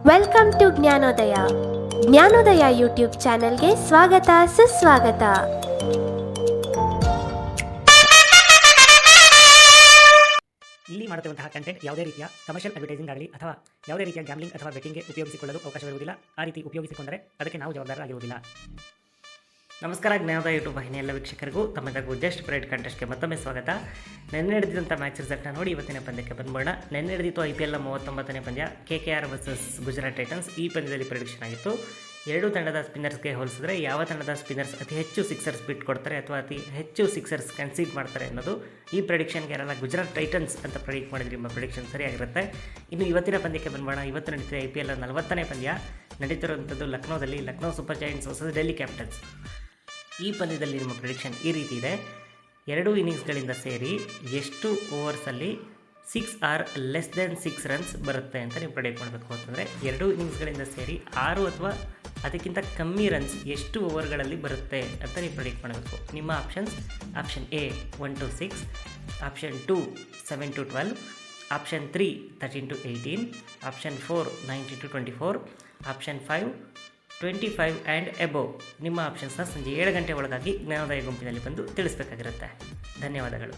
Welcome to Jnanodaya. Jnanodaya YouTube ಚಾನೆಲ್ಗೆ ಸ್ವಾಗತ ಸುಸ್ವಾಗತ. ಇಲ್ಲಿ ಮಾಡುತ್ತಿರುವಂತಹ ಕಂಟೆಂಟ್ ಯಾವುದೇ ರೀತಿಯ ಕಮರ್ಷಿಯಲ್ ಅಡ್ವರ್ಟೈಸಿಂಗ್ ಆಗಲಿ ಅಥವಾ ಯಾವುದೇ ರೀತಿಯ ಗ್ಯಾಮ್ಲಿಂಗ್ ಅಥವಾ ಬೆಟ್ಟಿಂಗ್ಗೆ ಉಪಯೋಗಿಸಿಕೊಳ್ಳಲು ಅವಕಾಶವಿರುವುದಿಲ್ಲ. ಆ ರೀತಿ ಉಪಯೋಗಿಸಿಕೊಂಡರೆ ಅದಕ್ಕೆ ನಾವು ಜವಾಬ್ದಾರರಾಗಿರುವುದಿಲ್ಲ. ನಮಸ್ಕಾರ, ಜ್ಞಾನೋದಯ ಯೂಟ್ಯೂಬ್ ವಾಹಿನಿ ಎಲ್ಲ ವೀಕ್ಷಕರಿಗೂ ತಮ್ಮೆಲ್ಲರಿಗೂ ಜಸ್ಟ್ ಪ್ರೈಡ್ ಕಂಟೆಸ್ಟ್ಗೆ ಮತ್ತೊಮ್ಮೆ ಸ್ವಾಗತ. ನೆನ್ನೆ ನಡೆದಿದ್ದಂಥ ಮ್ಯಾಚ್ ರಿಸಲ್ಟ್ನ ನೋಡಿ ಇವತ್ತಿನ ಪಂದ್ಯಕ್ಕೆ ಬಂದ್ಬೋಣ. ನೆನ್ನೆ ನಡೆದಿತ್ತು IPL 39ನೇ ಪಂದ್ಯ KKR ವರ್ಸಸ್ ಗುಜರಾತ್ ಟೈಟನ್ಸ್. ಈ ಪಂದ್ಯದಲ್ಲಿ ಪ್ರೆಡಿಕ್ಷನ್ ಆಗಿತ್ತು. ಎರಡೂ ತಂಡದ ಸ್ಪಿನ್ನರ್ಸ್ಗೆ ಹೋಲಿಸಿದ್ರೆ ಯಾವ ತಂಡದ ಸ್ಪಿನ್ನರ್ಸ್ ಅತಿ ಹೆಚ್ಚು ಸಿಕ್ಸರ್ಸ್ ಬಿಟ್ ಕೊಡ್ತಾರೆ ಅಥವಾ ಅತಿ ಹೆಚ್ಚು ಸಿಕ್ಸರ್ಸ್ ಕನ್ಸೀಡ್ ಮಾಡ್ತಾರೆ ಅನ್ನೋದು ಈ ಪ್ರೆಡಿಕ್ಷನ್ಗೆ ಯಾರಲ್ಲ ಗುಜರಾತ್ ಟೈಟನ್ಸ್ ಅಂತ ಪ್ರೆಡಿಕ್ಟ್ ಮಾಡಿದ್ರೆ ನಿಮ್ಮ ಪ್ರೆಡಿಕ್ಷನ್ ಸರಿಯಾಗಿರುತ್ತೆ. ಇನ್ನು ಇವತ್ತಿನ ಪಂದ್ಯಕ್ಕೆ ಬಂದ್ಬೋಣ. ಇವತ್ತು ನಡೀತಿದೆ IPL 40ನೇ ಪಂದ್ಯ. ನಡೀತಿರುವಂಥದ್ದು ಲಕ್ನೋದಲ್ಲಿ. Lucknow super giants versus Delhi capitals. ಈ ಪಂದ್ಯದಲ್ಲಿ ನಿಮ್ಮ ಪ್ರೆಡಿಕ್ಷನ್ ಈ ರೀತಿ ಇದೆ. ಎರಡೂ ಇನ್ನಿಂಗ್ಸ್ಗಳಿಂದ ಸೇರಿ ಎಷ್ಟು ಓವರ್ಸಲ್ಲಿ 6 ಆರ್ ಲೆಸ್ ದೆನ್ 6 ರನ್ಸ್ ಬರುತ್ತೆ ಅಂತ ನೀವು ಪ್ರೆಡಿಕ್ಟ್ ಮಾಡಬೇಕು. ಅಂತಂದರೆ ಎರಡೂ ಇನ್ನಿಂಗ್ಸ್ಗಳಿಂದ ಸೇರಿ 6 ಅಥವಾ ಅದಕ್ಕಿಂತ ಕಮ್ಮಿ ರನ್ಸ್ ಎಷ್ಟು ಓವರ್ಗಳಲ್ಲಿ ಬರುತ್ತೆ ಅಂತ ನೀವು ಪ್ರೆಡಿಕ್ಟ್ ಮಾಡಬೇಕು. ನಿಮ್ಮ options: option A 1 to 6, option 2 7 to 12, option 3 13 to 18, option 4 19 to 24, option 5 25 and above. ನಿಮ್ಮ ಆಪ್ಷನ್ಸ್ನ ಸಂಜೆ 7 ಗಂಟೆ ಒಳಗಾಗಿ ಜ್ಞಾನೋದಯ ಗುಂಪಿನಲ್ಲಿ ಬಂದು ತಿಳಿಸಬೇಕಾಗಿರುತ್ತೆ. ಧನ್ಯವಾದಗಳು.